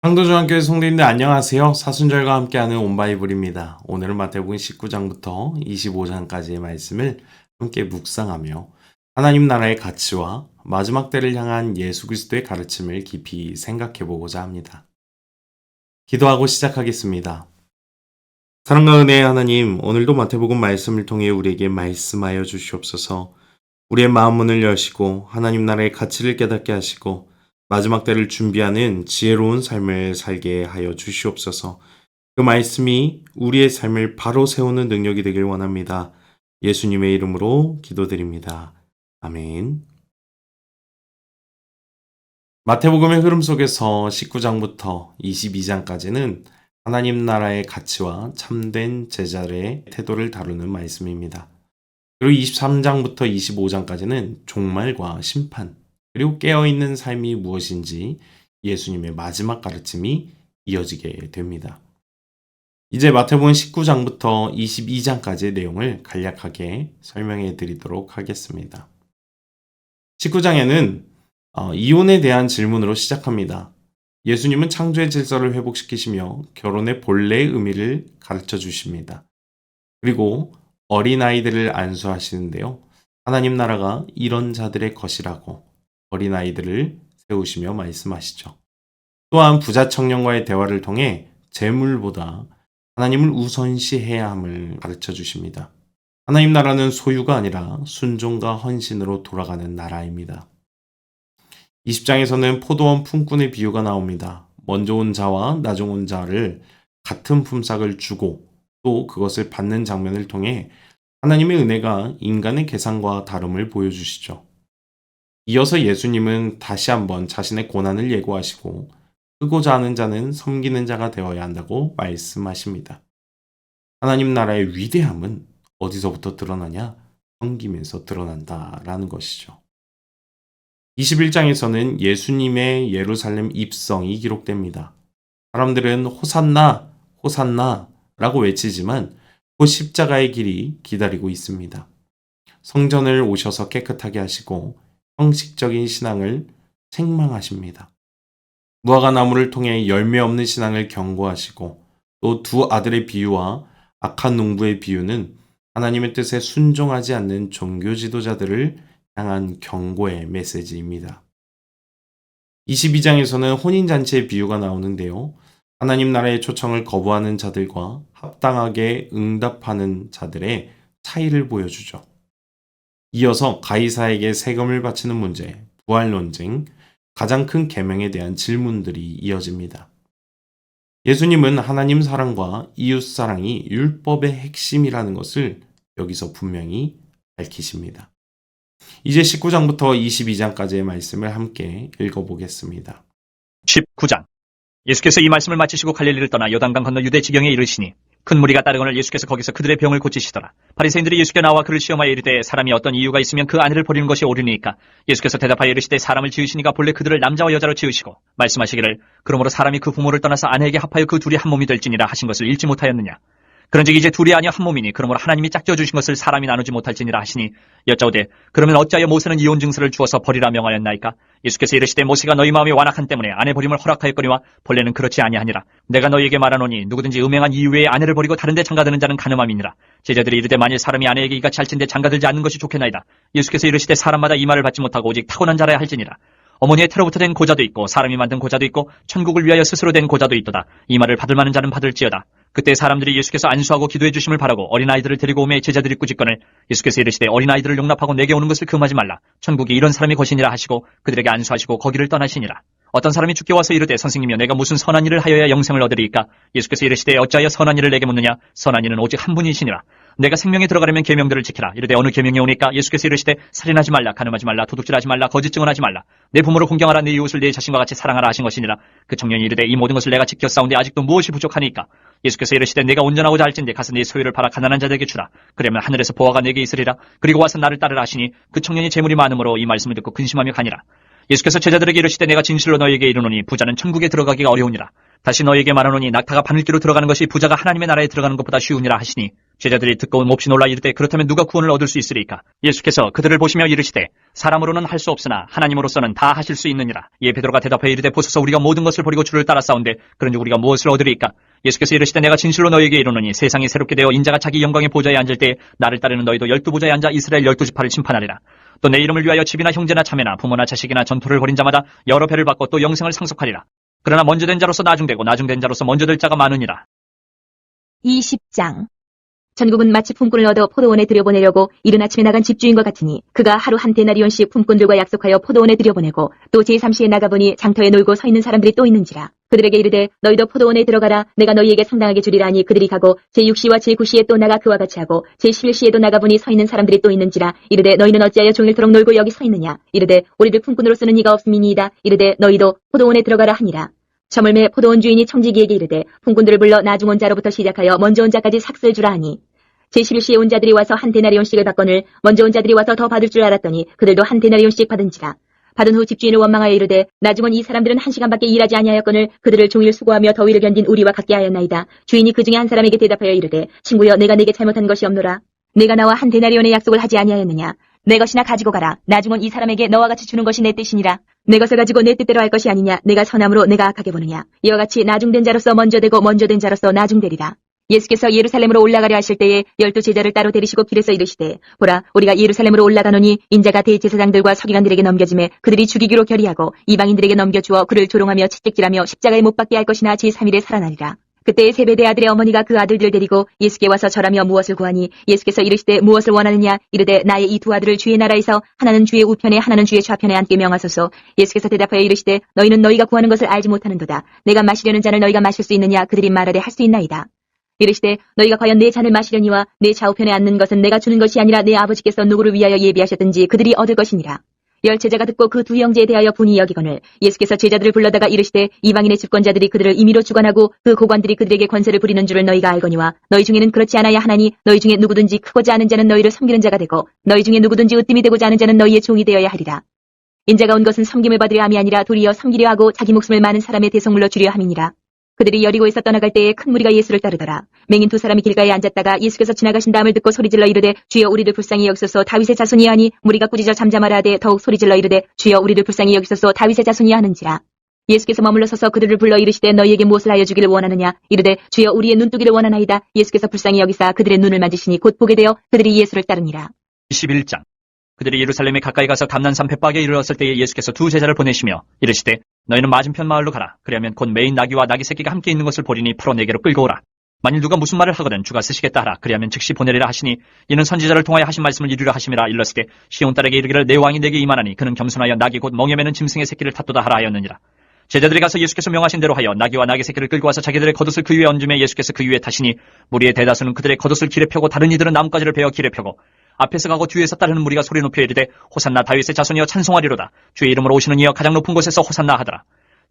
상도중학교의 성도님들 안녕하세요. 사순절과 함께하는 온바이블입니다. 오늘은 마태복음 19장부터 25장까지의 말씀을 함께 묵상하며 하나님 나라의 가치와 마지막 때를 향한 예수 그리스도의 가르침을 깊이 생각해 보고자 합니다. 기도하고 시작하겠습니다. 사랑과 은혜의 하나님, 오늘도 마태복음 말씀을 통해 우리에게 말씀하여 주시옵소서. 우리의 마음 문을 여시고 하나님 나라의 가치를 깨닫게 하시고 마지막 때를 준비하는 지혜로운 삶을 살게 하여 주시옵소서. 그 말씀이 우리의 삶을 바로 세우는 능력이 되길 원합니다. 예수님의 이름으로 기도드립니다. 아멘. 마태복음의 흐름 속에서 19장부터 22장까지는 하나님 나라의 가치와 참된 제자의 태도를 다루는 말씀입니다. 그리고 23장부터 25장까지는 종말과 심판, 그리고 깨어있는 삶이 무엇인지 예수님의 마지막 가르침이 이어지게 됩니다. 이제 마태복음 19장부터 22장까지의 내용을 간략하게 설명해 드리도록 하겠습니다. 19장에는 이혼에 대한 질문으로 시작합니다. 예수님은 창조의 질서를 회복시키시며 결혼의 본래의 의미를 가르쳐 주십니다. 그리고 어린아이들을 안수하시는데요. 하나님 나라가 이런 자들의 것이라고 어린아이들을 세우시며 말씀하시죠. 또한 부자 청년과의 대화를 통해 재물보다 하나님을 우선시해야 함을 가르쳐 주십니다. 하나님 나라는 소유가 아니라 순종과 헌신으로 돌아가는 나라입니다. 20장에서는 포도원 품꾼의 비유가 나옵니다. 먼저 온 자와 나중 온 자를 같은 품삯을 주고 또 그것을 받는 장면을 통해 하나님의 은혜가 인간의 계산과 다름을 보여주시죠. 이어서 예수님은 다시 한번 자신의 고난을 예고하시고 크고자 하는 자는 섬기는 자가 되어야 한다고 말씀하십니다. 하나님 나라의 위대함은 어디서부터 드러나냐? 섬김에서 드러난다라는 것이죠. 21장에서는 예수님의 예루살렘 입성이 기록됩니다. 사람들은 호산나, 호산나 라고 외치지만 곧 십자가의 길이 기다리고 있습니다. 성전을 오셔서 깨끗하게 하시고 형식적인 신앙을 책망하십니다. 무화과 나무를 통해 열매 없는 신앙을 경고하시고 또 두 아들의 비유와 악한 농부의 비유는 하나님의 뜻에 순종하지 않는 종교 지도자들을 향한 경고의 메시지입니다. 22장에서는 혼인잔치의 비유가 나오는데요. 하나님 나라의 초청을 거부하는 자들과 합당하게 응답하는 자들의 차이를 보여주죠. 이어서 가이사에게 세금을 바치는 문제, 부활 논쟁, 가장 큰 계명에 대한 질문들이 이어집니다. 예수님은 하나님 사랑과 이웃 사랑이 율법의 핵심이라는 것을 여기서 분명히 밝히십니다. 이제 19장부터 22장까지의 말씀을 함께 읽어보겠습니다. 19장. 예수께서 이 말씀을 마치시고 갈릴리를 떠나 요단강 건너 유대 지경에 이르시니 큰 무리가 따르거늘 예수께서 거기서 그들의 병을 고치시더라. 바리새인들이 예수께 나와 그를 시험하여 이르되 사람이 어떤 이유가 있으면 그 아내를 버리는 것이 옳으니까. 예수께서 대답하여 이르시되 사람을 지으시니가 본래 그들을 남자와 여자로 지으시고 말씀하시기를 그러므로 사람이 그 부모를 떠나서 아내에게 합하여 그 둘이 한 몸이 될지니라 하신 것을 읽지 못하였느냐. 그런즉 이제 둘이 아니여 한 몸이니 그러므로 하나님이 짝지어 주신 것을 사람이 나누지 못할지니라 하시니 여짜오되 그러면 어찌하여 모세는 이혼 증서를 주어서 버리라 명하였나이까. 예수께서 이르시되 모세가 너희 마음이 완악한 때문에 아내 버림을 허락하였거니와 본래는 그렇지 아니하니라. 내가 너희에게 말하노니 누구든지 음행한 이유에 아내를 버리고 다른 데 장가드는 자는 간음함이니라. 제자들이 이르되 만일 사람이 아내에게 이같이 할진대 장가들지 않는 것이 좋겠나이다. 예수께서 이르시되 사람마다 이 말을 받지 못하고 오직 타고난 자라야 할지니라. 어머니의 태로부터 된 고자도 있고 사람이 만든 고자도 있고 천국을 위하여 스스로 된 고자도 있도다. 이 말을 받을 만한 자는 받을지어다. 그때 사람들이 예수께서 안수하고 기도해 주심을 바라고 어린아이들을 데리고 오매 제자들이 꾸짖거늘 예수께서 이르시되 어린아이들을 용납하고 내게 오는 것을 금하지 말라. 천국이 이런 사람이 것이니라 하시고 그들에게 안수하시고 거기를 떠나시니라. 어떤 사람이 주께 와서 이르되 선생님이여 내가 무슨 선한 일을 하여야 영생을 얻으리이까. 예수께서 이르시되 어찌하여 선한 일을 내게 묻느냐. 선한 일은 오직 한 분이시니라. 내가 생명에 들어가려면 계명들을 지키라. 이르되 어느 계명이 오니까. 예수께서 이르시되 살인하지 말라, 간음하지 말라, 도둑질하지 말라, 거짓 증언하지 말라, 내 부모를 공경하라, 내 이웃을 내 자신과 같이 사랑하라 하신 것이니라. 그 청년이 이르되 이 모든 것을 내가 지켰사온데 아직도 무엇이 부족하니까. 예수께서 이르시되 내가 온전하고자 할진대 가서 네 소유를 팔아 가난한 자들에게 주라. 그러면 하늘에서 보화가 내게 있으리라. 그리고 와서 나를 따르라 하시니 그 청년이 재물이 많으므로 이 말씀을 듣고 근심하며 가니라. 예수께서 제자들에게 이르시되 내가 진실로 너희에게 이르노니 부자는 천국에 들어가기가 어려우니라. 다시 너희에게 말하노니 낙타가 바늘기로 들어가는 것이 부자가 하나님의 나라에 들어가는 것보다 쉬우니라 하시니 제자들이 듣고 몹시 놀라 이르되 그렇다면 누가 구원을 얻을 수 있으리까? 예수께서 그들을 보시며 이르시되 사람으로는 할 수 없으나 하나님으로서는 다 하실 수 있느니라. 이에 베드로가 대답하여 이르되 보소서 우리가 모든 것을 버리고 주를 따라싸운데 그런즉 우리가 무엇을 얻으리까? 예수께서 이르시되 내가 진실로 너희에게 이르노니 세상이 새롭게 되어 인자가 자기 영광의 보좌에 앉을 때 나를 따르는 너희도 12보좌에 앉아 이스라엘 12지파를 심판하리라. 또 내 이름을 위하여 집이나 형제나 자매나 부모나 자식이나 전토를 벌인 자마다 여러 배를 받고 또 영생을 상속하리라. 그러나 먼저 된 자로서 나중되고 나중된 자로서 먼저 될 자가 많으니라. 20장. 전국은 마치 품꾼을 얻어 포도원에 들여보내려고 이른 아침에 나간 집주인과 같으니 그가 하루 한 데나리온씩 품꾼들과 약속하여 포도원에 들여보내고 또 제3시에 나가보니 장터에 놀고 서 있는 사람들이 또 있는지라. 그들에게 이르되 너희도 포도원에 들어가라. 내가 너희에게 상당하게 주리라 하니 그들이 가고 제6시와 제9시에 또 나가 그와 같이 하고 제11시에도 나가보니 서 있는 사람들이 또 있는지라. 이르되 너희는 어찌하여 종일토록 놀고 여기 서 있느냐. 이르되 우리를 품꾼으로 쓰는 이가 없음이니이다. 이르되 너희도 포도원에 들어가라 하니라. 저물매 포도원 주인이 청지기에게 이르되 품꾼들을 불러 나중 온 자로부터 시작하여 먼저 온 자까지 삭슬 주라 하니 제11시에 온 자들이 와서 한 데나리온씩을 받거늘 먼저 온 자들이 와서 더 받을 줄 알았더니 그들도 한 데나리온씩 받은지라. 받은 후 집주인을 원망하여 이르되 나중 온 이 사람들은 1시간밖에 일하지 아니하였거늘 그들을 종일 수고하며 더위를 견딘 우리와 같게 하였나이다. 주인이 그 중에 한 사람에게 대답하여 이르되 친구여 내가 네게 잘못한 것이 없노라. 내가 나와 한 데나리온의 약속을 하지 아니하였느냐. 내 것이나 가지고 가라. 나중 온 이 사람에게 너와 같이 주는 것이 내 뜻이니라. 내 것을 가지고 내 뜻대로 할 것이 아니냐. 내가 선함으로 내가 악하게 보느냐. 이와 같이 나중된 자로서 먼저 되고 먼저 된 자로서 나중되리라. 예수께서 예루살렘으로 올라가려 하실 때에 12제자를 따로 데리시고 길에서 이르시되 보라 우리가 예루살렘으로 올라가노니 인자가 대제사장들과 서기관들에게 넘겨짐에 그들이 죽이기로 결의하고 이방인들에게 넘겨주어 그를 조롱하며 채찍질하며 십자가에 못 박게 할 것이나 제3일에 살아나리라. 그때에 세베대 아들의 어머니가 그 아들들을 데리고 예수께 와서 절하며 무엇을 구하니 예수께서 이르시되 무엇을 원하느냐. 이르되 나의 이 두 아들을 주의 나라에서 하나는 주의 우편에 하나는 주의 좌편에 앉게 명하소서. 예수께서 대답하여 이르시되 너희는 너희가 구하는 것을 알지 못하는도다. 내가 마시려는 잔을 너희가 마실 수 있느냐. 그들이 말하되 할 수 있나이다. 이르시되 너희가 과연 내 잔을 마시려니와 내 좌우편에 앉는 것은 내가 주는 것이 아니라 내 아버지께서 누구를 위하여 예비하셨든지 그들이 얻을 것이니라. 10제자가 듣고 그 두 형제에 대하여 분이 여기거늘 예수께서 제자들을 불러다가 이르시되 이방인의 주권자들이 그들을 임의로 주관하고 그 고관들이 그들에게 권세를 부리는 줄을 너희가 알거니와 너희 중에는 그렇지 않아야 하나니 너희 중에 누구든지 크고자 하는 자는 너희를 섬기는 자가 되고 너희 중에 누구든지 으뜸이 되고자 하는 자는 너희의 종이 되어야 하리라. 인자가 온 것은 섬김을 받으려 함이 아니라 도리어 섬기려 하고 자기 목숨을 많은 사람의 대속물로 주려 함이니라. 그들이 여리고에서 떠나갈 때에 큰 무리가 예수를 따르더라. 맹인 두 사람이 길가에 앉았다가 예수께서 지나가신다음을 듣고 소리질러 이르되 주여 우리를 불쌍히 여기소서 다윗의 자손이야 하니 무리가 꾸짖어 잠잠하라 하되 더욱 소리질러 이르되 주여 우리를 불쌍히 여기소서 다윗의 자손이야 하는지라. 예수께서 머물러 서서 그들을 불러 이르시되 너희에게 무엇을 하여 주기를 원하느냐. 이르되 주여 우리의 눈뜨기를 원하나이다. 예수께서 불쌍히 여기사 그들의 눈을 만지시니 곧 보게 되어 그들이 예수를 따르니라. 21장. 그들이 예루살렘에 가까이 가서 감난산 벳박에 이르렀을 때에 예수께서 두 제자를 보내시며 이르시되 너희는 맞은편 마을로 가라. 그리하면 곧 매인 나귀와 나귀 새끼가 함께 있는 것을 보리니 풀어 내게로 끌고 오라. 만일 누가 무슨 말을 하거든 주가 쓰시겠다 하라. 그리하면 즉시 보내리라 하시니 이는 선지자를 통하여 하신 말씀을 이루려 하심이라. 일렀을 때 시온 딸에게 이르기를 내 왕이 내게 임하나니 그는 겸손하여 나귀 곧 멍에 매는 짐승의 새끼를 탓도다 하라 하였느니라. 제자들이 가서 예수께서 명하신 대로 하여 나귀와 나귀 새끼를 끌고 와서 자기들의 겉옷을 그 위에 얹음에 예수께서 그 위에 타시니 무리의 대다수는 그들의 겉옷을 길에 펴고 다른 이들은 나뭇가지를 베어 길에 펴고 앞에서 가고 뒤에서 따르는 무리가 소리 높여 이르되 호산나 다윗의 자손이여 찬송하리로다. 주의 이름으로 오시는 이여 가장 높은 곳에서 호산나 하더라.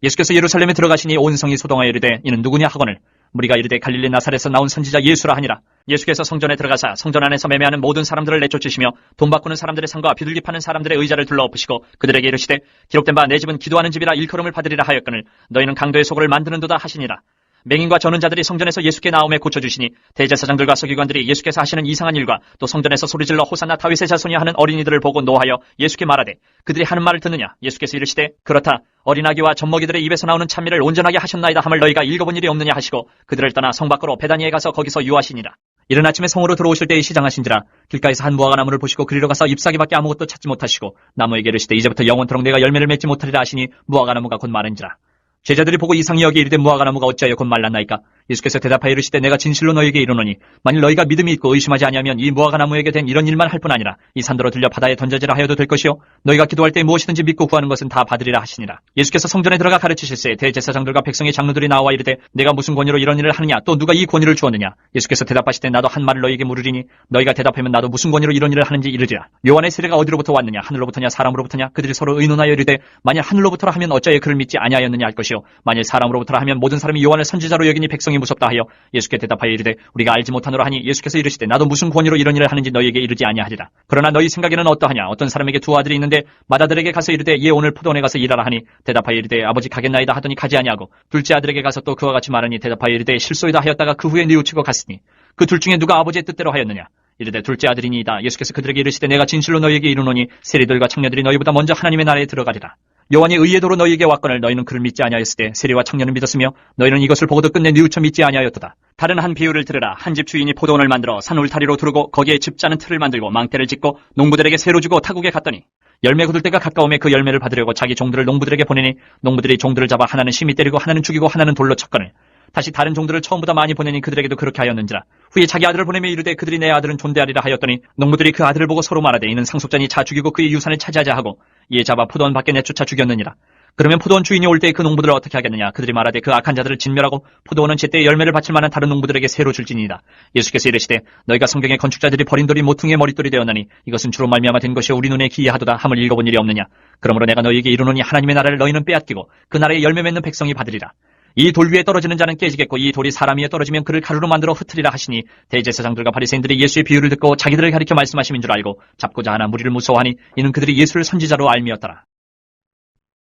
예수께서 예루살렘에 들어가시니 온 성이 소동하여 이르되 이는 누구냐 하거늘 무리가 이르되 갈릴리 나사렛에서 나온 선지자 예수라 하니라. 예수께서 성전에 들어가사 성전 안에서 매매하는 모든 사람들을 내쫓으시며 돈 바꾸는 사람들의 상과 비둘기 파는 사람들의 의자를 둘러엎으시고 그들에게 이르시되 기록된 바 내 집은 기도하는 집이라 일컬음을 받으리라 하였거늘 너희는 강도의 소굴을 만드는도다 하시니라. 맹인과 저는 자들이 성전에서 예수께 나옴에 고쳐주시니 대제사장들과 서기관들이 예수께서 하시는 이상한 일과 또 성전에서 소리질러 호산나 다윗의 자손이 하는 어린이들을 보고 노하여 예수께 말하되 그들이 하는 말을 듣느냐. 예수께서 이르시되 그렇다. 어린아기와 젖먹이들의 입에서 나오는 찬미를 온전하게 하셨나이다 함을 너희가 읽어본 일이 없느냐 하시고 그들을 떠나 성 밖으로 베다니에 가서 거기서 유하시니라. 이른 아침에 성으로 들어오실 때에 시장하신지라. 길가에서 한 무화과 나무를 보시고 그리로 가서 잎사귀밖에 아무것도 찾지 못하시고 나무에게 이르시되 이제부터 영원토록 내가 열매를 맺지 못하리라 하시니 무화과 나무가 곧 마른지라. 제자들이 보고 이상히 여기 이르되 무화과 나무가 어찌하여 곧 말랐나이까. 예수께서 대답하여 이르시되 내가 진실로 너희에게 이르노니 만일 너희가 믿음이 있고 의심하지 아니하면 이 무화과 나무에게 된 이런 일만 할 뿐 아니라 이 산더러 들려 바다에 던져지라 하여도 될 것이요 너희가 기도할 때 무엇이든지 믿고 구하는 것은 다 받으리라 하시니라. 예수께서 성전에 들어가 가르치실세 대제사장들과 백성의 장로들이 나와 이르되 내가 무슨 권위로 이런 일을 하느냐 또 누가 이 권위를 주었느냐. 예수께서 대답하시되 나도 한 말을 너희에게 물으리니 너희가 대답하면 나도 무슨 권위로 이런 일을 하는지 이르리라. 요한의 세례가 어디로부터 왔느냐 하늘로부터냐 사람으로부터냐. 그들이 서로 의논하여 이르되 만일 하늘로부터라 하면 어찌하여 그를 믿지 아니하였느냐 할 것이요 만일 사람으로부터라 하면 모든 사람이 요한을 선지자로 여기니 백성이 무섭다 하여 예수께 대답하여 이르되 우리가 알지 못하노라 하니 예수께서 이르시되 나도 무슨 권위로 이런 일을 하는지 너희에게 이르지 아니하리라. 그러나 너희 생각에는 어떠하냐. 어떤 사람에게 두 아들이 있는데 맏아들에게 가서 이르되 얘 오늘 포도원에 가서 일하라 하니 대답하여 이르되 아버지 가겠나이다 하더니 가지 아니하고 둘째 아들에게 가서 또 그와 같이 말하니 대답하여 이르되 실소이다 하였다가 그 후에 뉘우치고 갔으니 그 둘 중에 누가 아버지의 뜻대로 하였느냐? 이르되 둘째 아들이니이다. 예수께서 그들에게 이르시되 내가 진실로 너희에게 이르노니 세리들과 청년들이 너희보다 먼저 하나님의 나라에 들어가리라. 요한이 의의 도로 너희에게 왔거늘 너희는 그를 믿지 아니하였으되 세리와 청년은 믿었으며 너희는 이것을 보고도 끝내 뉘우쳐 믿지 아니하였도다. 다른 한 비유를 들으라. 한 집 주인이 포도원을 만들어 산 울타리로 두르고 거기에 집 짜는 틀을 만들고 망대를 짓고 농부들에게 새로 주고 타국에 갔더니 열매 거둘 때가 가까움에 그 열매를 받으려고 자기 종들을 농부들에게 보내니 농부들이 종들을 잡아 하나는 심히 때리고 하나는 죽이고 하나는 돌로 쳤거늘 다시 다른 종들을 처음보다 많이 보내니 그들에게도 그렇게 하였는지라. 후에 자기 아들을 보내며 이르되 그들이 내 아들은 존대하리라 하였더니 농부들이 그 아들을 보고 서로 말하되 이는 상속자니 자 죽이고 그의 유산을 차지하자 하고 이에 잡아 포도원 밖에 내쫓아 죽였느니라. 그러면 포도원 주인이 올 때 그 농부들을 어떻게 하겠느냐? 그들이 말하되 그 악한 자들을 진멸하고 포도원은 제때 열매를 바칠 만한 다른 농부들에게 새로 줄지니이다. 예수께서 이르시되 너희가 성경의 건축자들이 버린 돌이 모퉁이의 머릿돌이 되었나니 이것은 주로 말미암아 된 것이 우리 눈에 기이하도다 함을 읽어본 일이 없느냐? 그러므로 내가 너희에게 이르노니 하나님의 나라를 너희는 빼앗기고 그 나라에 열매 맺는 백성이 받으리라. 이 돌 위에 떨어지는 자는 깨지겠고 이 돌이 사람 위에 떨어지면 그를 가루로 만들어 흩으리라 하시니 대제사장들과 바리새인들이 예수의 비유를 듣고 자기들을 가리켜 말씀하심인 줄 알고 잡고자 하나 무리를 무서워하니 이는 그들이 예수를 선지자로 알미었더라.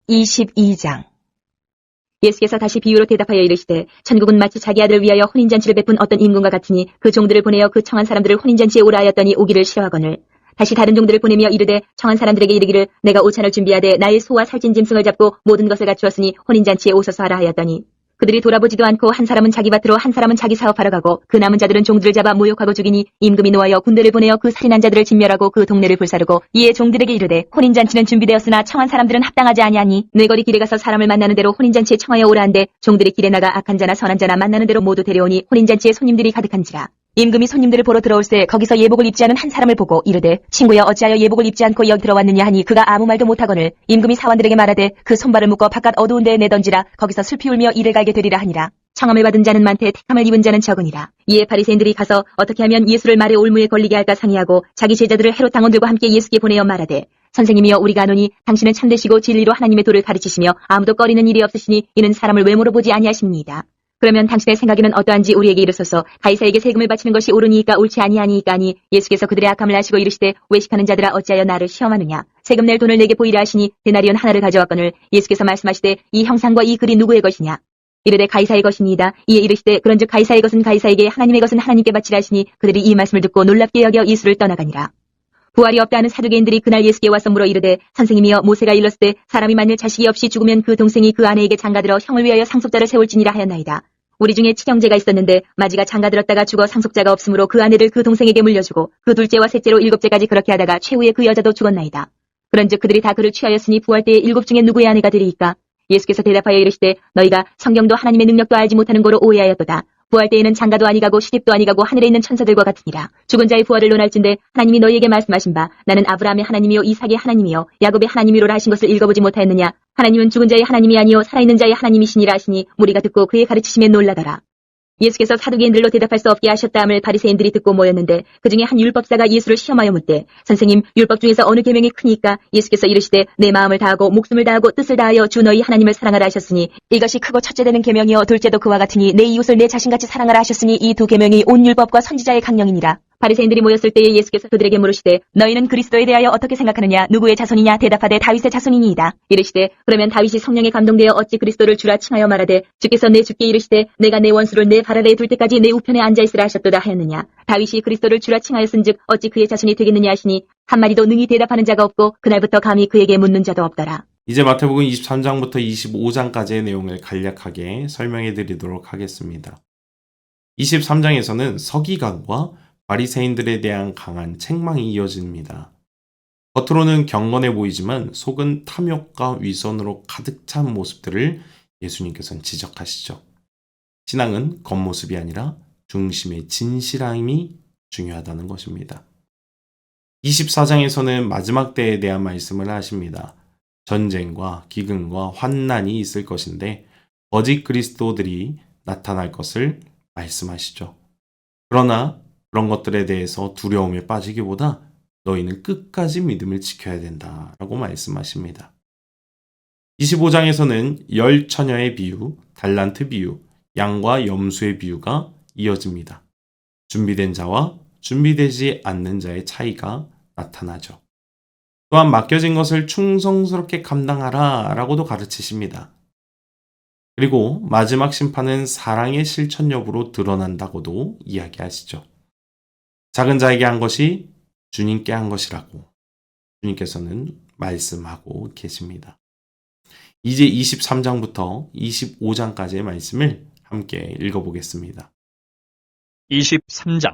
22장. 예수께서 다시 비유로 대답하여 이르시되 천국은 마치 자기 아들을 위하여 혼인잔치를 베푼 어떤 임금과 같으니 그 종들을 보내어 그 청한 사람들을 혼인잔치에 오라 하였더니 오기를 싫어하거늘 다시 다른 종들을 보내며 이르되 청한 사람들에게 이르기를 내가 오찬을 준비하되 나의 소와 살찐 짐승을 잡고 모든 것을 갖추었으니 혼인잔치에 오소서 하라 하였더니 그들이 돌아보지도 않고 한 사람은 자기 밭으로 한 사람은 자기 사업하러 가고 그 남은 자들은 종들을 잡아 모욕하고 죽이니 임금이 노하여 군대를 보내어 그 살인한 자들을 진멸하고 그 동네를 불사르고 이에 종들에게 이르되 혼인잔치는 준비되었으나 청한 사람들은 합당하지 아니하니 뇌거리 길에 가서 사람을 만나는 대로 혼인잔치에 청하여 오라 한데 종들이 길에 나가 악한 자나 선한 자나 만나는 대로 모두 데려오니 혼인잔치에 손님들이 가득한지라. 임금이 손님들을 보러 들어올새 거기서 예복을 입지 않은 한 사람을 보고 이르되 친구여 어찌하여 예복을 입지 않고 여기 들어왔느냐 하니 그가 아무 말도 못하거늘 임금이 사원들에게 말하되 그 손발을 묶어 바깥 어두운 데에 내던지라 거기서 슬피 울며 이를 갈게 되리라 하니라. 청함을 받은 자는 많되 택함을 입은 자는 적으니라. 이에 바리새인들이 가서 어떻게 하면 예수를 말의 올무에 걸리게 할까 상의하고 자기 제자들을 헤롯 당원들과 함께 예수께 보내어 말하되 선생님이여 우리가 아노니 당신은 참되시고 진리로 하나님의 도를 가르치시며 아무도 꺼리는 일이 없으시니 이는 사람을 외모로 보지 아니하십니다. 그러면 당신의 생각에는 어떠한지 우리에게 이르소서. 가이사에게 세금을 바치는 것이 옳으니까 옳지 아니하니까 하니 예수께서 그들의 악함을 아시고 이르시되 외식하는 자들아 어찌하여 나를 시험하느냐. 세금 낼 돈을 내게 보이라 하시니 데나리온 하나를 가져왔거늘 예수께서 말씀하시되 이 형상과 이 글이 누구의 것이냐. 이르되 가이사의 것이니이다. 이에 이르시되 그런즉 가이사의 것은 가이사에게 하나님의 것은 하나님께 바치라 하시니 그들이 이 말씀을 듣고 놀랍게 여겨 예수를 떠나가니라. 부활이 없다 하는 사두개인들이 그날 예수께 와서 물어 이르되 선생님이여 모세가 일렀을 때 사람이 만일 자식이 없이 죽으면 그 동생이 그 아내에게 장가들어 형을 위하여 상속자를 세울지니라 하였나이다. 우리 중에 친형제가 있었는데 마지가 장가들었다가 죽어 상속자가 없으므로 그 아내를 그 동생에게 물려주고 그 둘째와 셋째로 일곱째까지 그렇게 하다가 최후에 그 여자도 죽었나이다. 그런즉 그들이 다 그를 취하였으니 부활 때에 일곱 중에 누구의 아내가 되리이까? 예수께서 대답하여 이르시되 너희가 성경도 하나님의 능력도 알지 못하는 거로 오해하였도다. 부활 때에는 장가도 아니가고 시집도 아니가고 하늘에 있는 천사들과 같으니라. 죽은 자의 부활을 논할진대 하나님이 너희에게 말씀하신 바 나는 아브라함의 하나님이요 이삭의 하나님이요 야곱의 하나님이로라 하신 것을 읽어보지 못하였느냐. 하나님은 죽은 자의 하나님이 아니요 살아있는 자의 하나님이시니라 하시니 무리가 듣고 그의 가르치심에 놀라더라. 예수께서 사두개인들로 대답할 수 없게 하셨다함을 바리새인들이 듣고 모였는데 그중에 한 율법사가 예수를 시험하여 묻되 선생님 율법 중에서 어느 계명이 크니까? 예수께서 이르시되 내 마음을 다하고 목숨을 다하고 뜻을 다하여 주 너희 하나님을 사랑하라 하셨으니 이것이 크고 첫째 되는 계명이요 둘째도 그와 같으니 내 이웃을 내 자신같이 사랑하라 하셨으니 이 두 계명이 온 율법과 선지자의 강령이니라. 바리새인들이 모였을 때에 예수께서 그들에게 물으시되 너희는 그리스도에 대하여 어떻게 생각하느냐? 누구의 자손이냐? 대답하되 다윗의 자손이니이다. 이르시되 그러면 다윗이 성령에 감동되어 어찌 그리스도를 주라 칭하여 말하되 주께서 내 주께 이르시되 내가 내 원수를 내 발 아래에 둘 때까지 내 우편에 앉아있으라 하셨도다 하였느냐. 다윗이 그리스도를 주라 칭하였은즉 어찌 그의 자손이 되겠느냐 하시니 한마디도 능히 대답하는 자가 없고 그날부터 감히 그에게 묻는 자도 없더라. 이제 마태복음 23장부터 25장까지의 내용을 간략하게 설명해 드리도록 하겠습니다. 23장에서는 서기관과 바리새인들에 대한 강한 책망이 이어집니다. 겉으로는 경건해 보이지만 속은 탐욕과 위선으로 가득 찬 모습들을 예수님께서는 지적하시죠. 신앙은 겉모습이 아니라 중심의 진실함이 중요하다는 것입니다. 24장에서는 마지막 때에 대한 말씀을 하십니다. 전쟁과 기근과 환난이 있을 것인데 거짓 그리스도들이 나타날 것을 말씀하시죠. 그러나 그런 것들에 대해서 두려움에 빠지기보다 너희는 끝까지 믿음을 지켜야 된다라고 말씀하십니다. 25장에서는 열 처녀의 비유, 달란트 비유, 양과 염소의 비유가 이어집니다. 준비된 자와 준비되지 않는 자의 차이가 나타나죠. 또한 맡겨진 것을 충성스럽게 감당하라 라고도 가르치십니다. 그리고 마지막 심판은 사랑의 실천 여부로 드러난다고도 이야기하시죠. 작은 자에게 한 것이 주님께 한 것이라고 주님께서는 말씀하고 계십니다. 이제 23장부터 25장까지의 말씀을 함께 읽어보겠습니다. 23장.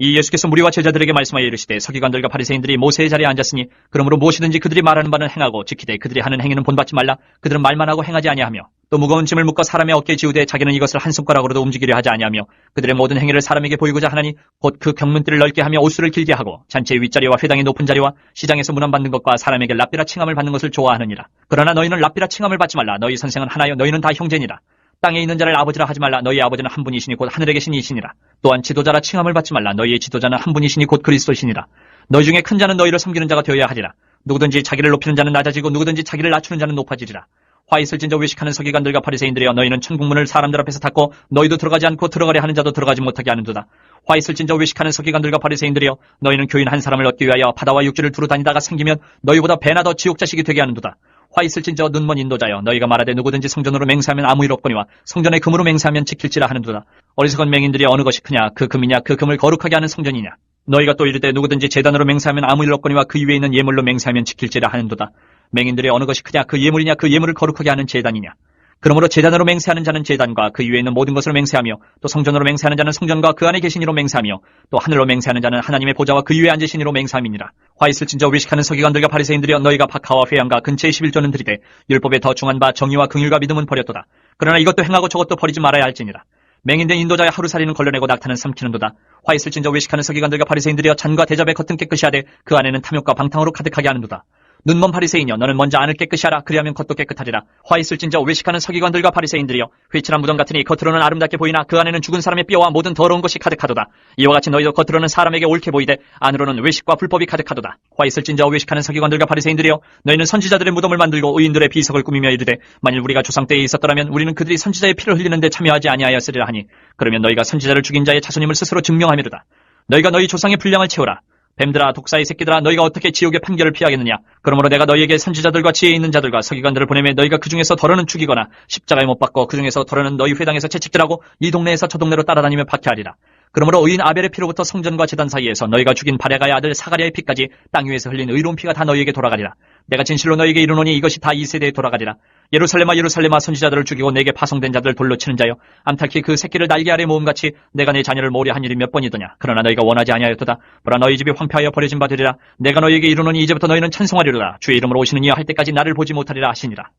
이 예수께서 무리와 제자들에게 말씀하여 이르시되 서기관들과 바리새인들이 모세의 자리에 앉았으니 그러므로 무엇이든지 그들이 말하는 바는 행하고 지키되 그들이 하는 행위는 본받지 말라. 그들은 말만 하고 행하지 아니하며 또 무거운 짐을 묶어 사람의 어깨에 지우되 자기는 이것을 한 손가락으로도 움직이려 하지 아니하며 그들의 모든 행위를 사람에게 보이고자 하나니 곧 그 경문띠를 넓게 하며 옷수를 길게 하고 잔치의 윗자리와 회당의 높은 자리와 시장에서 문안받는 것과 사람에게 랍비라 칭함을 받는 것을 좋아하느니라. 그러나 너희는 랍비라 칭함을 받지 말라. 너희 선생은 하나요 너희는 다 형제니라. 땅에 있는 자를 아버지라 하지 말라. 너희 아버지는 한 분이시니 곧 하늘에 계신 이시니라. 또한 지도자라 칭함을 받지 말라. 너희의 지도자는 한 분이시니 곧 그리스도시니라. 너희 중에 큰 자는 너희를 섬기는 자가 되어야 하리라. 누구든지 자기를 높이는 자는 낮아지고 누구든지 자기를 낮추는 자는 높아지리라. 화 있을진저 외식하는 서기관들과 바리새인들이여 너희는 천국문을 사람들 앞에서 닫고 너희도 들어가지 않고 들어가려 하는 자도 들어가지 못하게 하는도다. 화 있을진저 외식하는 서기관들과 바리새인들이여 너희는 교인 한 사람을 얻기 위하여 바다와 육지를 두루 다니다가 생기면 너희보다 배나 더 지옥 자식이 되게 하는도다. 화 있을진저 눈먼 인도자여 너희가 말하되 누구든지 성전으로 맹세하면 아무 일 없거니와 성전에 금으로 맹세하면 지킬지라 하는도다. 어리석은 맹인들이 어느 것이 크냐 그 금이냐 그 금을 거룩하게 하는 성전이냐. 너희가 또 이르되 누구든지 제단으로 맹세하면 아무 일 없거니와 그 위에 있는 예물로 맹세하면 지킬지라 하는도다. 맹인들이 어느 것이 크냐 그 예물이냐 그 예물을 거룩하게 하는 제단이냐. 그러므로 제단으로 맹세하는 자는 제단과 그 위에 있는 모든 것으로 맹세하며 또 성전으로 맹세하는 자는 성전과 그 안에 계신 이로 맹세하며 또 하늘로 맹세하는 자는 하나님의 보좌와 그 위에 앉으신 이로 맹세함이니라. 화 있을진저 외식하는 서기관들과 바리새인들이여 너희가 박하와 회양과 근처의 11조는 드리되 율법에 더 중한 바 정의와 긍휼과 믿음은 버렸도다. 그러나 이것도 행하고 저것도 버리지 말아야 할지니라. 맹인된 인도자의 하루살이는 걸러내고 낙타는 삼키는도다. 화 있을진저 외식하는 서기관들과 바리새인들이여 잔과 대접에 겉은 깨끗이 하되 그 안에는 탐욕과 방탕으로 가득하게 하는도다. 눈먼 바리새인이여 너는 먼저 안을 깨끗이 하라. 그리하면 겉도 깨끗하리라. 화 있을진저 외식하는 서기관들과 바리새인들이여 회칠한 무덤 같으니 겉으로는 아름답게 보이나 그 안에는 죽은 사람의 뼈와 모든 더러운 것이 가득하도다. 이와 같이 너희도 겉으로는 사람에게 옳게 보이되 안으로는 외식과 불법이 가득하도다. 화 있을진저 외식하는 서기관들과 바리새인들이여 너희는 선지자들의 무덤을 만들고 의인들의 비석을 꾸미며 이르되 만일 우리가 조상 때에 있었더라면 우리는 그들이 선지자의 피를 흘리는데 참여하지 아니하였으리라 하니 그러면 너희가 선지자를 죽인 자의 자손임을 스스로 증명하미로다. 너희가 너희 조상의 분량을 채우라. 뱀들아 독사의 새끼들아 너희가 어떻게 지옥의 판결을 피하겠느냐. 그러므로 내가 너희에게 선지자들과 지혜 있는 자들과 서기관들을 보내매 너희가 그 중에서 덜어는 죽이거나 십자가에 못 박고 그 중에서 덜어는 너희 회당에서 채찍질하고 이 동네에서 저 동네로 따라다니며 박해하리라. 그러므로 의인 아벨의 피로부터 성전과 제단 사이에서 너희가 죽인 바레가의 아들 사가랴의 피까지 땅 위에서 흘린 의로운 피가 다 너희에게 돌아가리라. 내가 진실로 너희에게 이르노니 이것이 다 이 세대에 돌아가리라. 예루살렘아 예루살렘아 선지자들을 죽이고 내게 파송된 자들을 돌로 치는 자여 암탉히 그 새끼를 날개 아래 모음같이 내가 내 자녀를 모려 한 일이 몇 번이더냐. 그러나 너희가 원하지 아니하였도다. 보라 너희 집이 황폐하여 버려진 바 되리라. 내가 너희에게 이르노니 이제부터 너희는 찬송하리로다. 주의 이름으로 오시는 이여 할 때까지 나를 보지 못하리라 하시니라.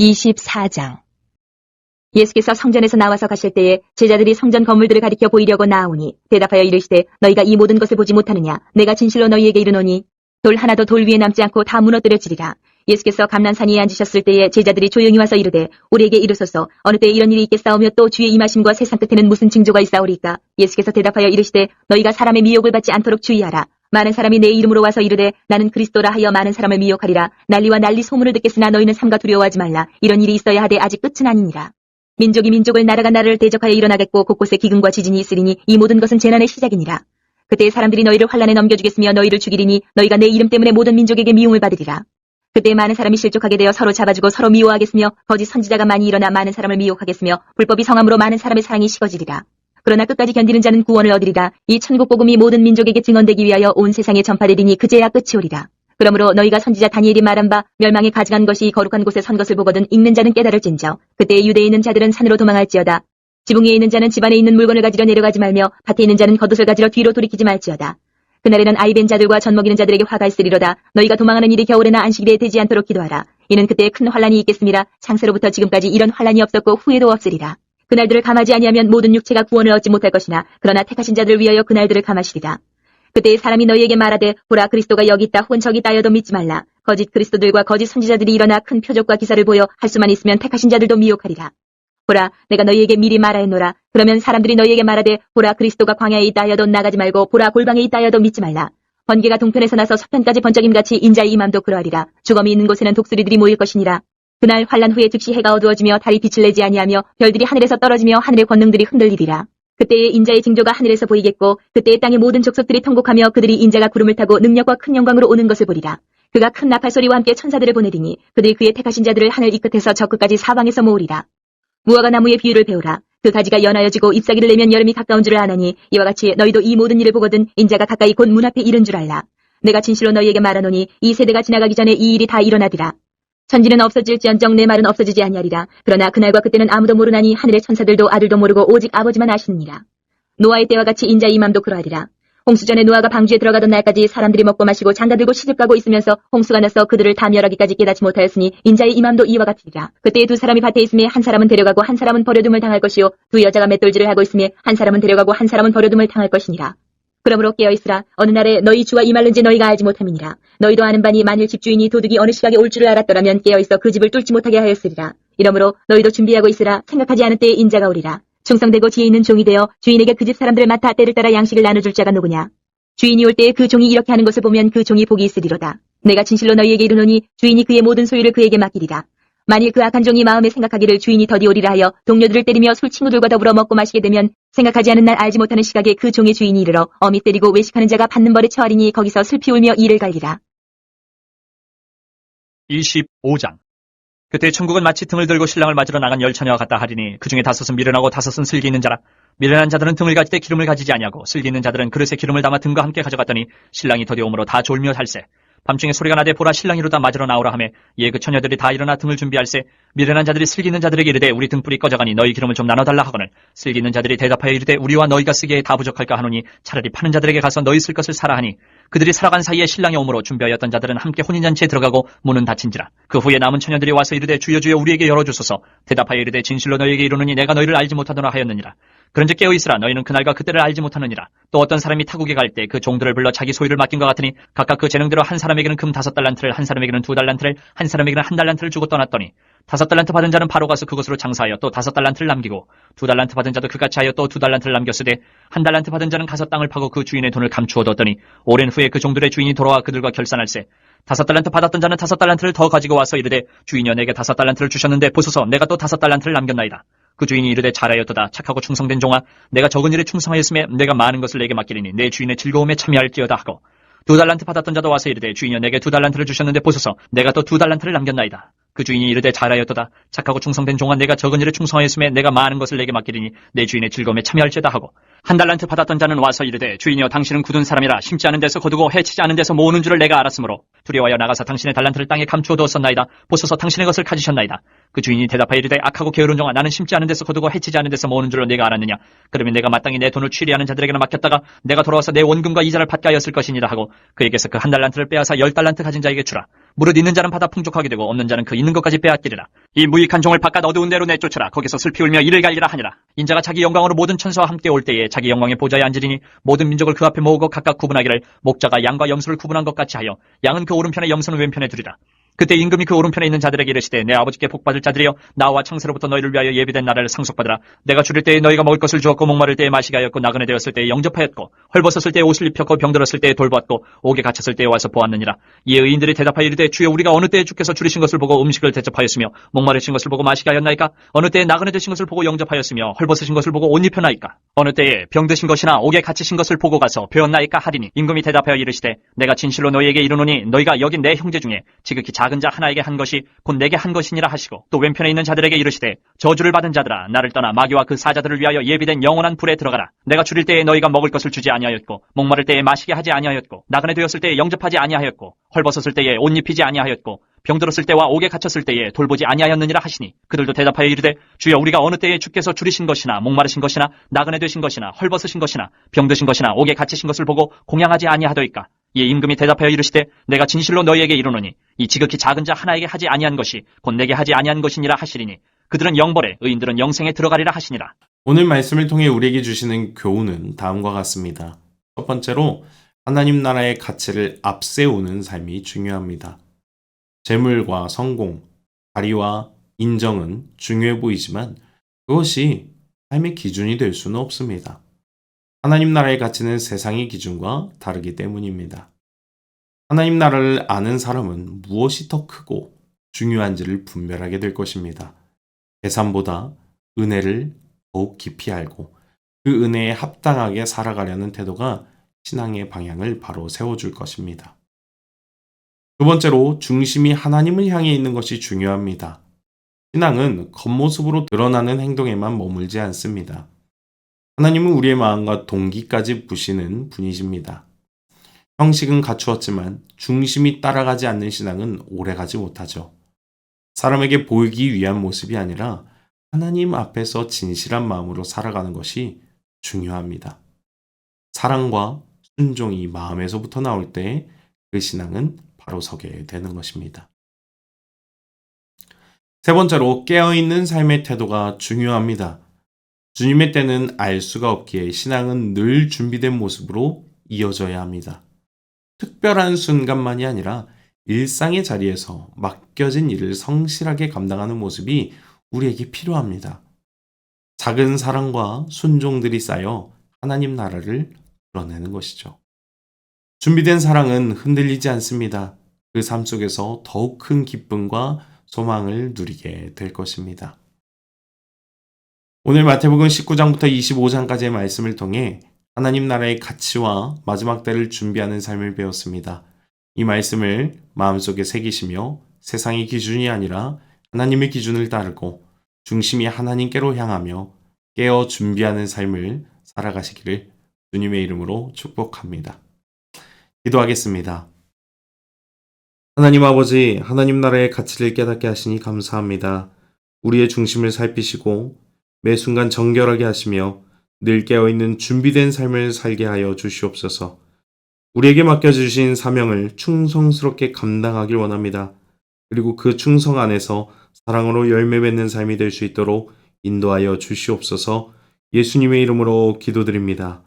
24장. 예수께서 성전에서 나와서 가실 때에 제자들이 성전 건물들을 가리켜 보이려고 나오니 대답하여 이르시되 너희가 이 모든 것을 보지 못하느냐. 내가 진실로 너희에게 이르노니 돌 하나도 돌 위에 남지 않고 다 무너뜨려지리라. 예수께서 감난산 위에 앉으셨을 때에 제자들이 조용히 와서 이르되 우리에게 이르소서 어느 때에 이런 일이 있겠사오며 또 주의 임하심과 세상 끝에는 무슨 징조가 있사오리까. 예수께서 대답하여 이르시되 너희가 사람의 미혹을 받지 않도록 주의하라. 많은 사람이 내 이름으로 와서 이르되 나는 그리스도라 하여 많은 사람을 미혹하리라. 난리와 난리 소문을 듣겠으나 너희는 삼가 두려워하지 말라. 이런 일이 있어야 하되 아직 끝은 아니니라. 민족이 민족을 나라가 나라를 대적하여 일어나겠고 곳곳에 기근과 지진이 있으리니 이 모든 것은 재난의 시작이니라. 그때 사람들이 너희를 환난에 넘겨주겠으며 너희를 죽이리니 너희가 내 이름 때문에 모든 민족에게 미움을 받으리라. 그때 많은 사람이 실족하게 되어 서로 잡아주고 서로 미워하겠으며 거짓 선지자가 많이 일어나 많은 사람을 미혹하겠으며 불법이 성함으로 많은 사람의 사랑이 식어지리라. 그러나 끝까지 견디는 자는 구원을 얻으리라. 이 천국 복음이 모든 민족에게 증언되기 위하여 온 세상에 전파되리니 그제야 끝이 오리라. 그러므로 너희가 선지자 다니엘이 말한 바 멸망에 가증한 것이 거룩한 곳에 선 것을 보거든 읽는 자는 깨달을진저. 그때 유대에 있는 자들은 산으로 도망할지어다. 지붕 위에 있는 자는 집안에 있는 물건을 가지러 내려가지 말며 밭에 있는 자는 겉옷을 가지러 뒤로 돌이키지 말지어다. 그날에는 아이벤 자들과 젖 먹이는 자들에게 화가 있으리로다. 너희가 도망하는 일이 겨울에나 안식일에 되지 않도록 기도하라. 이는 그때 큰 환란이 있겠습니다. 창세로부터 지금까지 이런 환란이 없었고 후에도 없으리라. 그날들을 감하지 아니하면 모든 육체가 구원을 얻지 못할 것이나 그러나 택하신 자들을 위하여 그날들을 감하시리라. 그때 사람이 너희에게 말하되 보라 그리스도가 여기 있다 혹은 저기 있다 하여도 믿지 말라. 거짓 그리스도들과 거짓 선지자들이 일어나 큰 표적과 기사를 보여 할 수만 있으면 택하신 자들도 미혹하리라. 보라 내가 너희에게 미리 말하였노라. 그러면 사람들이 너희에게 말하되 보라 그리스도가 광야에 있다 하여도 나가지 말고 보라 골방에 있다 하여도 믿지 말라. 번개가 동편에서 나서 서편까지 번쩍임같이 인자의 임함도 그러하리라. 주검이 있는 곳에는 독수리들이 모일 것이니라. 그날 환란 후에 즉시 해가 어두워지며 달이 빛을 내지 아니하며 별들이 하늘에서 떨어지며 하늘의 권능들이 흔들리리라. 그때에 인자의 징조가 하늘에서 보이겠고 그때에 땅의 모든 족속들이 통곡하며 그들이 인자가 구름을 타고 능력과 큰 영광으로 오는 것을 보리라. 그가 큰 나팔 소리와 함께 천사들을 보내리니 그들이 그의 택하신 자들을 하늘 이 끝에서 저 끝까지 사방에서 모으리라. 무화과 나무의 비유를 배우라. 그 가지가 연하여지고 잎사귀를 내면 여름이 가까운 줄을 아나니 이와 같이 너희도 이 모든 일을 보거든 인자가 가까이 곧 문 앞에 이른 줄 알라. 내가 진실로 너희에게 말하노니 이 세대가 지나가기 전에 이 일이 다 일어나리라. 천지는 없어질지언정 내 말은 없어지지 아니하리라. 그러나 그날과 그때는 아무도 모르나니 하늘의 천사들도 아들도 모르고 오직 아버지만 아시느니라. 노아의 때와 같이 인자의 임함도 그러하리라. 홍수 전에 노아가 방주에 들어가던 날까지 사람들이 먹고 마시고 장가들고 시집가고 있으면서 홍수가 나서 그들을 다 멸하기까지 깨닫지 못하였으니 인자의 임함도 이와 같으리라. 그때 두 사람이 밭에 있음에 한 사람은 데려가고 한 사람은 버려둠을 당할 것이요 두 여자가 맷돌질을 하고 있음에 한 사람은 데려가고 한 사람은 버려둠을 당할 것이니라. 그러므로 깨어있으라. 어느 날에 너희 주가 임할는지 너희가 알지 못함이니라. 너희도 아는 바니 만일 집주인이 도둑이 어느 시각에 올 줄을 알았더라면 깨어있어 그 집을 뚫지 못하게 하였으리라. 이러므로 너희도 준비하고 있으라. 생각하지 않은 때에 인자가 오리라. 충성되고 지혜 있는 종이 되어 주인에게 그 집 사람들을 맡아 때를 따라 양식을 나눠줄 자가 누구냐. 주인이 올 때에 그 종이 이렇게 하는 것을 보면 그 종이 복이 있으리로다. 내가 진실로 너희에게 이르노니 주인이 그의 모든 소유를 그에게 맡기리라. 만일 그 악한 종이 마음에 생각하기를 주인이 더디 오리라 하여 동료들을 때리며 술 친구들과 더불어 먹고 마시게 되면 생각하지 않은 날 알지 못하는 시각에 그 종의 주인이 이르러 어미 때리고 외식하는 자가 받는 벌에 처하리니 거기서 슬피 울며 이를 갈리라. 25장. 그때 천국은 마치 등을 들고 신랑을 맞으러 나간 열처녀와 같다 하리니 그 중에 5은 미련하고 5은 슬기 있는 자라. 미련한 자들은 등을 가지되 기름을 가지지 아니하고 슬기 있는 자들은 그릇에 기름을 담아 등과 함께 가져갔더니 신랑이 더디 오므로 다 졸며 살세. 밤중에 소리가 나되 보라 신랑이로다 맞으러 나오라 하매 이에 그 처녀들이 다 일어나 등을 준비할세. 미련한 자들이 슬기 있는 자들에게 이르되 우리 등불이 꺼져가니 너희 기름을 좀 나눠달라 하거늘 슬기 있는 자들이 대답하여 이르되 우리와 너희가 쓰기에 다 부족할까 하노니 차라리 파는 자들에게 가서 너희 쓸 것을 사라 하니 그들이 살아간 사이에 신랑이 오므로 준비하였던 자들은 함께 혼인잔치에 들어가고 문은 닫힌지라. 그 후에 남은 처녀들이 와서 이르되 주여 주여 우리에게 열어주소서. 대답하여 이르되 진실로 너희에게 이르노니 내가 너희를 알지 못하노라 하였느니라. 그런즉 깨어있으라. 너희는 그날과 그때를 알지 못하느니라. 또 어떤 사람이 타국에 갈 때 그 종들을 불러 자기 소유를 맡긴 것 같으니 각각 그 재능대로 한 사람에게는 금 5달란트를 한 사람에게는 2달란트를 한 사람에게는 1달란트를 주고 떠났더니 5달란트 받은 자는 바로 가서 그것으로 장사하여 또 5달란트를 남기고 2달란트 받은 자도 그같이 하여 또 2달란트를 남겼으되 1달란트 받은 자는 가서 땅을 파고 그 주인의 돈을 감추어 뒀더니 오랜 후에 그 종들의 주인이 돌아와 그들과 결산할세. 5달란트 받았던 자는 5달란트를 더 가지고 와서 이르되 주인이여 내게 5달란트를 주셨는데 보소서 내가 또 5달란트를 남겼나이다. 그 주인이 이르되 잘하였도다. 착하고 충성된 종아 내가 적은 일에 충성하였으며 내가 많은 것을 내게 맡기리니 내 주인의 즐거움에 참여할지어다 하고 2달란트 받았던 자도 와서 이르되 주인이여 내게 2달란트를 주셨는데 보소서 내가 또 2달란트를 남겼나이다. 그 주인이 이르되 잘하였도다. 착하고 충성된 종아 내가 적은 일에 충성하였으며 내가 많은 것을 내게 맡기리니 내 주인의 즐거움에 참여할지어다 하고 1달란트 받았던 자는 와서 이르되 주인이여 당신은 굳은 사람이라 심지 않은 데서 거두고 해치지 않은 데서 모으는 줄을 내가 알았으므로 두려워하여 나가서 당신의 달란트를 땅에 감추어 두었었나이다. 보소서 당신의 것을 가지셨나이다. 그 주인이 대답하여 이르되 악하고 게으른 종아 나는 심지 않은 데서 거두고 해치지 않은 데서 모으는 줄로 내가 알았느냐. 그러면 내가 마땅히 내 돈을 취리하는 자들에게나 맡겼다가 내가 돌아와서 내 원금과 이자를 받게 하였을 것이니라 하고 그에게서 그 1달란트를 빼앗아 10달란트 가진 자에게 주라. 무릇 있는 자는 받아 풍족하게 되고 없는 자는 그 있는 것까지 빼앗기리라. 이 무익한 종을 바깥 어두운 데로 내쫓으라. 거기서 슬피 울며 이를 갈리라 하니라. 인자가 자기 영광으로 모든 천사와 함께 올 때에 자기 영광의 보좌에 앉으리니 모든 민족을 그 앞에 모으고 각각 구분하기를 목자가 양과 염소를 구분한 것 같이 하여 양은 그 오른편에 염소는 왼편에 두리라. 그때 임금이 그 오른편에 있는 자들에게 이르시되 내 아버지께 복받을 자들이여 나와 창세로부터 너희를 위하여 예비된 나라를 상속받으라. 내가 줄일 때에 너희가 먹을 것을 주었고 목마를 때에 마시게 하였고 나그네 되었을 때에 영접하였고 헐벗었을 때에 옷을 입혔고 병들었을 때에 돌보았고 옥에 갇혔을 때에 와서 보았느니라. 이에 의인들이 대답하여 이르되 주여 우리가 어느 때에 주께서 줄이신 것을 보고 음식을 대접하였으며 목마르신 것을 보고 마시게 하였나이까. 어느 때에 나그네 되신 것을 보고 영접하였으며 헐벗으신 것을 보고 옷 입혔나이까. 어느 때에 병드신 것이나 옥에 갇히신 것을 보고 가서 배웠나이까 하리니 임금이 대답하여 이르시되 내가 진실로 너희에게 이르노니 너희가 여기 내 형제 중에 지극히 작은 자 하나에게 한 것이 곧 내게 한 것이니라 하시고 또 왼편에 있는 자들에게 이르시되 저주를 받은 자들아 나를 떠나 마귀와 그 사자들을 위하여 예비된 영원한 불에 들어가라. 내가 줄일 때에 너희가 먹을 것을 주지 아니하였고 목마를 때에 마시게 하지 아니하였고 나그네 되었을 때에 영접하지 아니하였고 헐벗었을 때에 옷 입히지 아니하였고 병들었을 때와 옥에 갇혔을 때에 돌보지 아니하였느니라 하시니 그들도 대답하여 이르되 주여 우리가 어느 때에 주께서 줄이신 것이나 목마르신 것이나 나그네 되신 것이나 헐벗으신 것이나 병드신 것이나 옥에 갇히신 것을 보고 공양하지 아니하더이까. 이에 임금이 대답하여 이르시되 내가 진실로 너희에게 이르노니 이 지극히 작은 자 하나에게 하지 아니한 것이 곧 내게 하지 아니한 것이니라 하시리니 그들은 영벌에 의인들은 영생에 들어가리라 하시니라. 오늘 말씀을 통해 우리에게 주시는 교훈은 다음과 같습니다. 첫 번째로 하나님 나라의 가치를 앞세우는 삶이 중요합니다. 재물과 성공, 자리와 인정은 중요해 보이지만 그것이 삶의 기준이 될 수는 없습니다. 하나님 나라의 가치는 세상의 기준과 다르기 때문입니다. 하나님 나라를 아는 사람은 무엇이 더 크고 중요한지를 분별하게 될 것입니다. 계산보다 은혜를 더욱 깊이 알고 그 은혜에 합당하게 살아가려는 태도가 신앙의 방향을 바로 세워줄 것입니다. 두 번째로 중심이 하나님을 향해 있는 것이 중요합니다. 신앙은 겉모습으로 드러나는 행동에만 머물지 않습니다. 하나님은 우리의 마음과 동기까지 보시는 분이십니다. 형식은 갖추었지만 중심이 따라가지 않는 신앙은 오래가지 못하죠. 사람에게 보이기 위한 모습이 아니라 하나님 앞에서 진실한 마음으로 살아가는 것이 중요합니다. 사랑과 순종이 마음에서부터 나올 때 그 신앙은 바로 서게 되는 것입니다. 세 번째로 깨어있는 삶의 태도가 중요합니다. 주님의 때는 알 수가 없기에 신앙은 늘 준비된 모습으로 이어져야 합니다. 특별한 순간만이 아니라 일상의 자리에서 맡겨진 일을 성실하게 감당하는 모습이 우리에게 필요합니다. 작은 사랑과 순종들이 쌓여 하나님 나라를 드러내는 것이죠. 준비된 사랑은 흔들리지 않습니다. 그 삶 속에서 더욱 큰 기쁨과 소망을 누리게 될 것입니다. 오늘 마태복음 19장부터 25장까지의 말씀을 통해 하나님 나라의 가치와 마지막 때를 준비하는 삶을 배웠습니다. 이 말씀을 마음속에 새기시며 세상의 기준이 아니라 하나님의 기준을 따르고 중심이 하나님께로 향하며 깨어 준비하는 삶을 살아가시기를 주님의 이름으로 축복합니다. 기도하겠습니다. 하나님 아버지, 하나님 나라의 가치를 깨닫게 하시니 감사합니다. 우리의 중심을 살피시고 매 순간 정결하게 하시며 늘 깨어있는 준비된 삶을 살게 하여 주시옵소서. 우리에게 맡겨주신 사명을 충성스럽게 감당하길 원합니다. 그리고 그 충성 안에서 사랑으로 열매 맺는 삶이 될 수 있도록 인도하여 주시옵소서. 예수님의 이름으로 기도드립니다.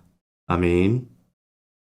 아멘.